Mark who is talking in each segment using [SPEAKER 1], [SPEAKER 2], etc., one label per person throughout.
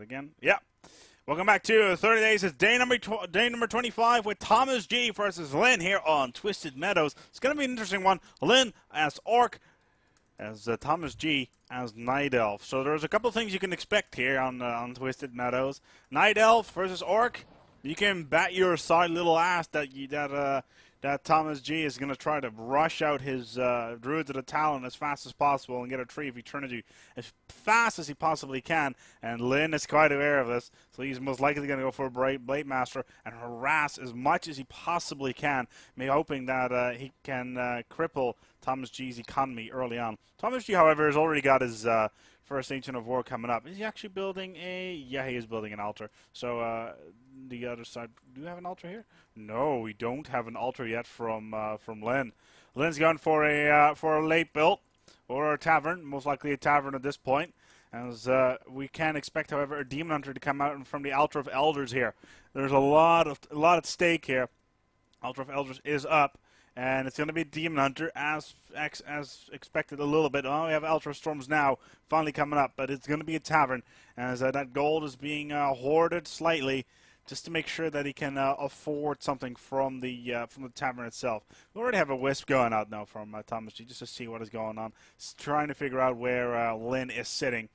[SPEAKER 1] Again, yeah. Welcome back to 30 Days. It's day number 25 with ThomasG versus Lynn here on Twisted Meadows. It's going to be an interesting one. Lynn as Orc, as ThomasG as Night Elf. So there's a couple of things you can expect here on Twisted Meadows. Night Elf versus Orc. You can bet your side little ass that that ThomasG is going to try to rush out his Druids of the Talon as fast as possible and get a Tree of Eternity as fast as he possibly can. And Lynn is quite aware of this, so he's most likely going to go for a Blade Master and harass as much as he possibly can, hoping that he can cripple ThomasG's economy early on. ThomasG, however, has already got his first Ancient of War coming up. Is he actually building a... Yeah, he is building an altar. So, the other side... Do you have an altar here? No, we don't have an altar yet from Lynn. Lynn's gone for a late build, or a tavern, most likely a tavern at this point. As we can expect, however, a Demon Hunter to come out from the Altar of Elders here. There's a lot at stake here. Altar of Elders is up. And it's going to be Demon Hunter as expected a little bit. Oh, we have Altar of Storms now finally coming up, but it's going to be a tavern as that gold is being hoarded slightly just to make sure that he can afford something from the tavern itself. We already have a Wisp going out now from ThomasG just to see what is going on. It's trying to figure out where Lynn is sitting.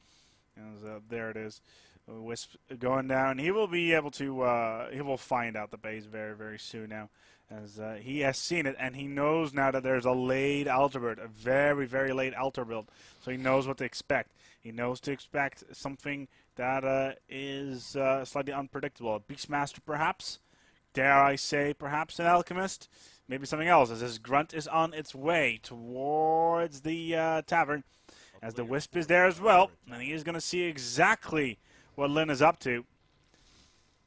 [SPEAKER 1] As, there it is. Wisp going down. He will be able to. He will find out the base very, very soon now, as he has seen it and he knows now that there's a late altar build, a very, very late altar build. So he knows what to expect. He knows to expect something that is slightly unpredictable. A Beastmaster, perhaps. Dare I say, perhaps an Alchemist. Maybe something else, as his Grunt is on its way towards the tavern, as the Wisp is there as well, and he is going to see exactly what Lynn is up to.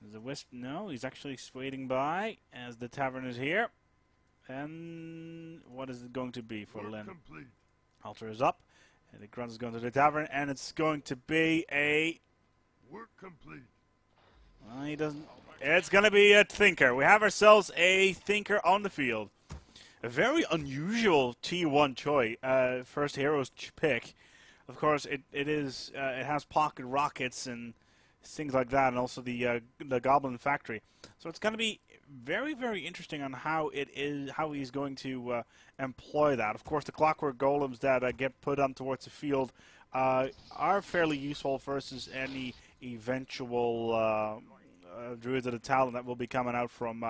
[SPEAKER 1] Is the Wisp? No, he's actually waiting by as the tavern is here. And what is it going to be for Lynn? Complete. Altar is up, and the Grunt is going to the tavern, and it's going to be a... Work complete. Well, he doesn't... It's going to be a Thinker. We have ourselves a Thinker on the field. A very unusual T1 choice, first hero's pick. Of course, it has pocket rockets and things like that, and also the Goblin Factory. So it's going to be very, very interesting on how he's going to employ that. Of course, the Clockwork Golems that get put on towards the field are fairly useful versus any eventual Druids of the Talon that will be coming out from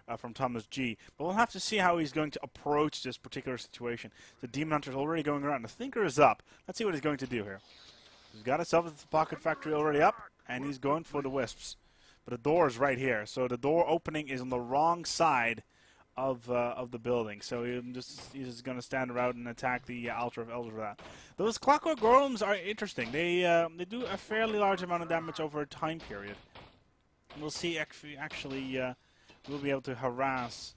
[SPEAKER 1] ThomasG. But we'll have to see how he's going to approach this particular situation. The Demon Hunter is already going around. The Thinker is up. Let's see what he's going to do here. He's got himself the Pocket Factory already up, and he's going for the Wisps. But the door is right here, so the door opening is on the wrong side of the building. So he's just going to stand around and attack the Altar of Elders for that. Those Clockwork Golems are interesting. They do a fairly large amount of damage over a time period. We'll see actually we'll be able to harass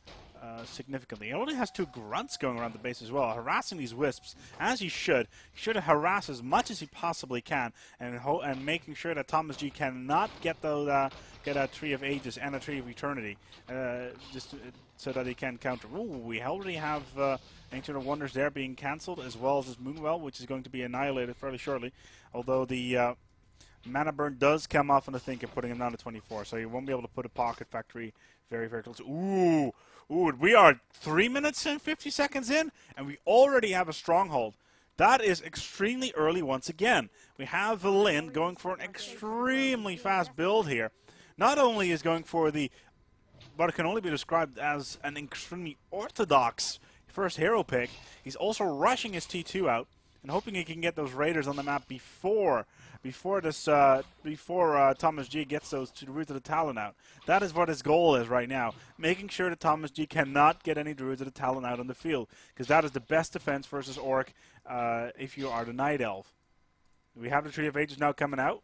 [SPEAKER 1] significantly. He only has 2 Grunts going around the base as well, harassing these Wisps, as he should. He should harass as much as he possibly can, and making sure that ThomasG cannot get a Tree of Ages and a Tree of Eternity, so that he can counter. Ooh, we already have Ancient of Wonders there being cancelled, as well as his Moonwell, which is going to be annihilated fairly shortly, although the Mana Burn does come off on the Thinker, putting him down to 24, so you won't be able to put a Pocket Factory very, very close. Ooh, we are 3 minutes and 50 seconds in, and we already have a Stronghold. That is extremely early once again. We have Lynn going for an extremely fast build here. Not only is going for what can only be described as an extremely orthodox first hero pick, he's also rushing his T2 out and hoping he can get those Raiders on the map before ThomasG gets those Druids of the Talon out. That is what his goal is right now, making sure that ThomasG cannot get any Druids of the Talon out on the field, because that is the best defense versus Orc if you are the Night Elf. We have the Tree of Ages now coming out.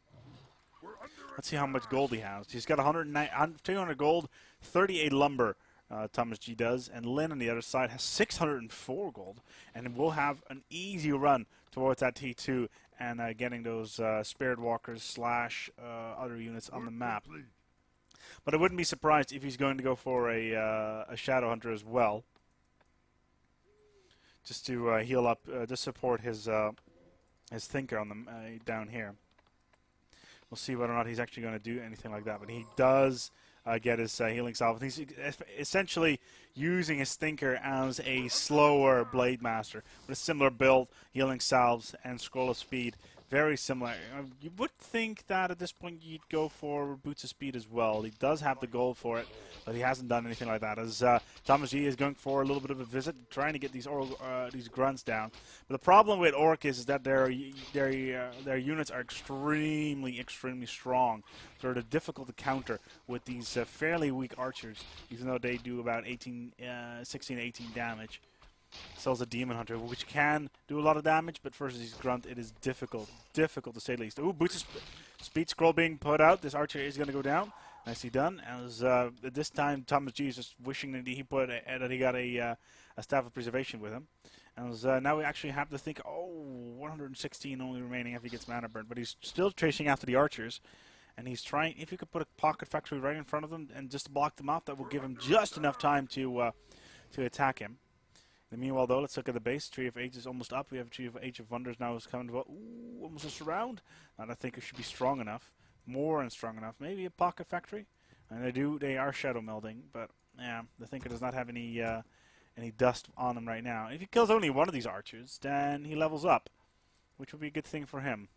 [SPEAKER 1] Let's see how much gold he has. He's got 200 gold, 38 lumber. ThomasG does, and Lynn on the other side has 604 gold, and we'll have an easy run towards that T2 and getting those Spirit Walkers / other units on the map. But I wouldn't be surprised if he's going to go for a Shadow Hunter as well, just to heal up, to support his Thinker on the down here. We'll see whether or not he's actually going to do anything like that. But he does get his healing salve. He's essentially using his Thinker as a slower Blade Master with a similar build, healing salves, and scroll of speed. Very similar. You would think that at this point you'd go for Boots of Speed as well. He does have the gold for it, but he hasn't done anything like that. As ThomasG is going for a little bit of a visit, trying to get these grunts down. But the problem with Orc is that their units are extremely strong. So they're difficult to counter with these fairly weak archers, even though they do about 16 to 18 damage. Sells a Demon Hunter, which can do a lot of damage, but versus his Grunt, it is difficult to say the least. Ooh, Boots of Speed scroll being put out. This archer is going to go down. Nicely done. As this time, ThomasG is just wishing that he got a Staff of Preservation with him. As now we actually have to think, 116 only remaining if he gets mana burn, but he's still chasing after the archers. And he's trying, if you could put a Pocket Factory right in front of them and just block them off, that will give him just enough time to attack him. And meanwhile, though, let's look at the base. Tree of Age is almost up. We have Tree of Age of Wonders now is coming to almost a surround. And I think it should be strong enough, more than strong enough. Maybe a Pocket Factory. And they are shadow melding, but yeah, the Thinker does not have any dust on him right now. If he kills only one of these archers, then he levels up, which would be a good thing for him.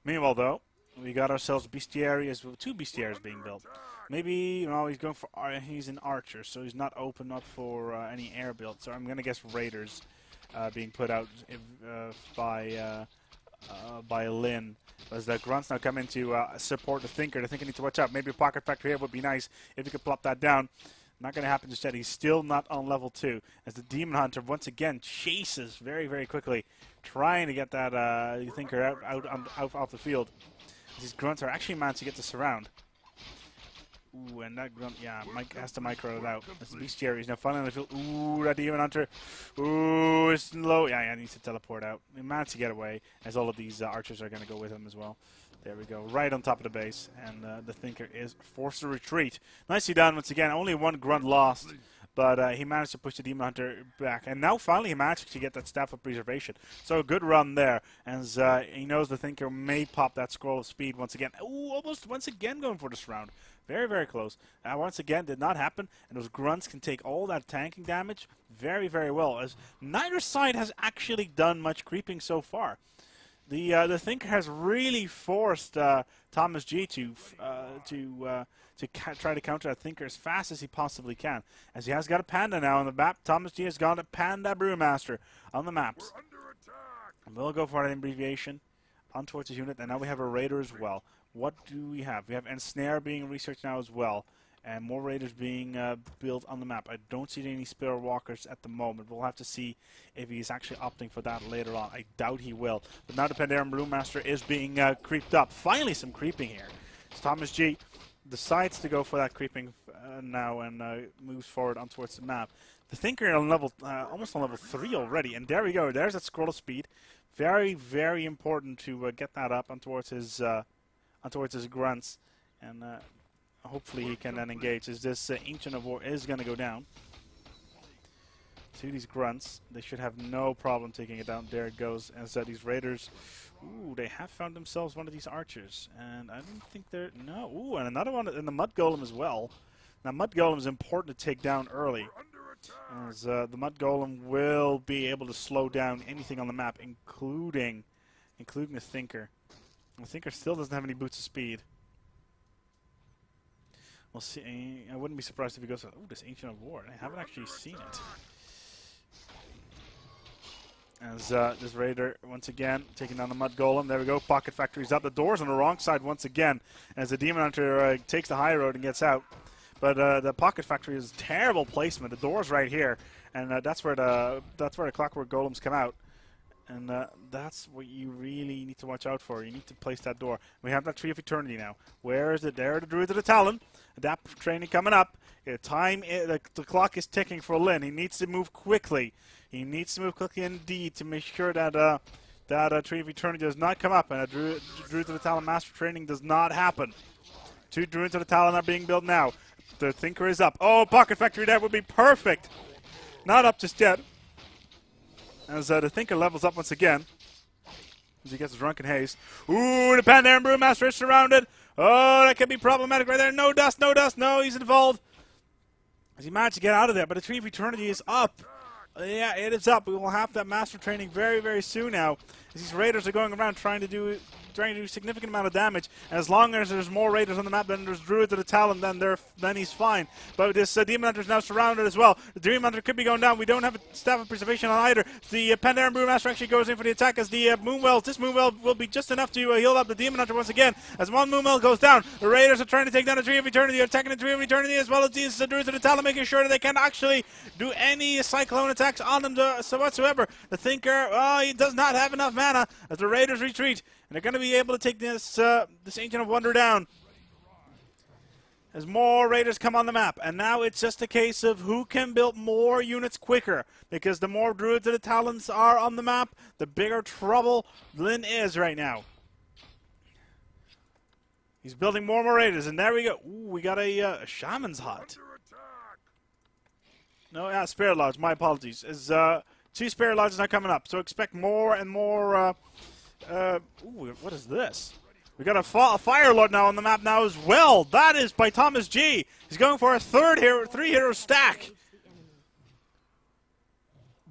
[SPEAKER 1] Meanwhile, though, we got ourselves bestiary as well. 2 bestiaries being built. Maybe he's going for he's an archer, so he's not open up for any air build. So I'm gonna guess raiders being put out by Lynn. As the grunts now come in to support the Thinker. The Thinker needs to watch out. Maybe a Pocket Factory here would be nice if he could plop that down. Not going to happen just yet. He's still not on level 2. As the Demon Hunter once again chases very quickly, trying to get that Thinker out off the field. These grunts are actually managed to get the surround. Ooh, and that grunt, yeah, Mike has to micro it out. This bestiary is now finally on the field. Ooh, that Demon Hunter. Ooh, it's low. Yeah, he needs to teleport out. He managed to get away, as all of these archers are going to go with him as well. There we go, right on top of the base, and the Thinker is forced to retreat. Nicely done once again. Only one grunt lost, but he managed to push the Demon Hunter back. And now finally he managed to get that Staff of Preservation. So a good run there, as he knows the Thinker may pop that Scroll of Speed once again. Ooh, almost once again going for this round. Very close. Once again, did not happen, and those grunts can take all that tanking damage very well, as neither side has actually done much creeping so far. The Thinker has really forced ThomasG to try to counter that Thinker as fast as he possibly can. As he has got a Panda now on the map, ThomasG has got a Panda Brewmaster on the maps. And we'll go for an abbreviation on towards his unit, and now we have a Raider as well. What do we have? We have Ensnare being researched now as well, and more Raiders being built on the map. I don't see any Spear Walkers at the moment. We'll have to see if he's actually opting for that later on. I doubt he will. But now the Pandaren Brewmaster is being creeped up. Finally some creeping here. So ThomasG decides to go for that creeping now and moves forward on towards the map. The Thinker on level, almost on level 3 already, and there we go. There's that Scroll of Speed. Very important to get that up on towards his grunts, and hopefully he can then engage. As this Ancient of War is going to go down to these grunts, they should have no problem taking it down. There it goes. As these Raiders, ooh, they have found themselves one of these archers, and I don't think they're no. Ooh, and another one in the Mud Golem as well. Now Mud Golem is important to take down early, as the Mud Golem will be able to slow down anything on the map, including the Thinker. The Thinker still doesn't have any Boots of Speed. We'll see. I wouldn't be surprised if he goes, oh, this Ancient of War. I haven't actually seen it. As this Raider, once again, taking down the Mud Golem. There we go. Pocket Factory's up. The door's on the wrong side once again, as the Demon Hunter takes the high road and gets out. But the Pocket Factory is terrible placement. The door's right here, and that's where the Clockwork Golems come out. And that's what you really need to watch out for. You need to place that door. We have that Tree of Eternity now. Where is it? There, the Druid of the Talon. Adapt training coming up. The clock is ticking for Lynn. He needs to move quickly. He needs to move quickly indeed to make sure that that Tree of Eternity does not come up and a Druid of the Talon Master training does not happen. 2 Druids of the Talon are being built now. The Thinker is up. Oh, Pocket Factory there would be perfect. Not up just yet. As the Thinker levels up once again. as he gets drunk in haste. Ooh, the Pandaren Brewmaster is surrounded. Oh, that could be problematic right there. No dust, no dust. No, he's involved. As he managed to get out of there, but the Tree of Eternity is up. Yeah, it is up. We will have that master training very, very soon now. As these raiders are going around trying to do a significant amount of damage. And as long as there's more raiders on the map than there's druids of the Talon, then he's fine. But this Demon Hunter is now surrounded as well. The Demon Hunter could be going down. We don't have a Staff of Preservation on either. The Pandaren Brewmaster actually goes in for the attack as the Moonwell. This Moonwell will be just enough to heal up the Demon Hunter once again. As one Moonwell goes down, the raiders are trying to take down the Tree of Eternity. They're attacking the Tree of Eternity as well as these druids of the Talon, making sure that they can actually do any cyclone attacks on them whatsoever. The Thinker, he does not have enough mana as the raiders retreat. And they're going to be able to take this Ancient of Wonder down as more raiders come on the map. And now it's just a case of who can build more units quicker. Because the more druids of the Talons are on the map, the bigger trouble Lyn is right now. He's building more and more raiders. And there we go. Ooh, we got a Shaman's Hut. No, yeah, Spirit Lodge. My apologies. Is 2 Spirit Lodges now coming up. So expect more and more... ooh, what is this? We got a Fire Lord now on the map now as well. That is by ThomasG. He's going for a 3-hero stack.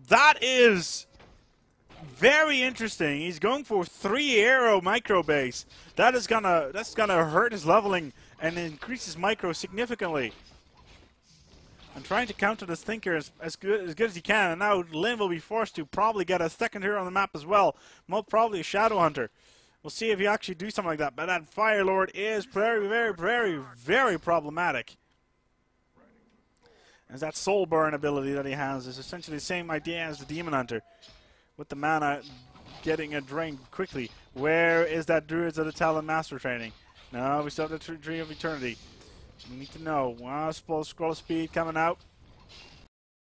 [SPEAKER 1] That is very interesting. He's going for 3-hero micro base. That's gonna hurt his leveling and increase his micro significantly. I'm trying to counter this Thinker as good as he can, and now Lyn will be forced to probably get a 2nd hero on the map as well. Most probably a Shadow Hunter. We'll see if he actually do something like that. But that Fire Lord is very, very, very, very problematic. As that Soul Burn ability that he has is essentially the same idea as the Demon Hunter, with the mana getting a drain quickly. Where is that Druids of the Talon Master training? No, we still have the Tree of Eternity. We need to know. Scroll speed coming out.